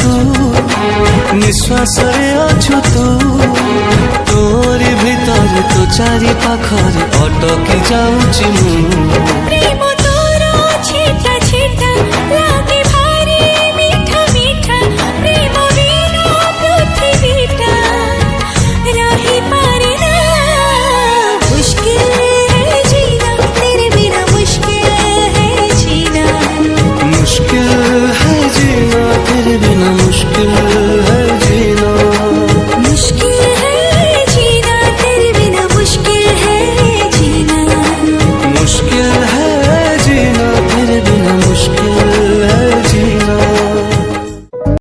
तू निश्वास रे अछु तू तोरी भीतर तो चारि पाखरे अटकी जाउची मु प्रेम तोरा छीटा छीटा लागे भारी मीठा मीठा प्रेम बिना पृथ्वीटा रही पारे ना मुश्किल है जीना तेरे बिना मुश्किल है जीना मुश्किल है जीना तेरे बिना मुश्किल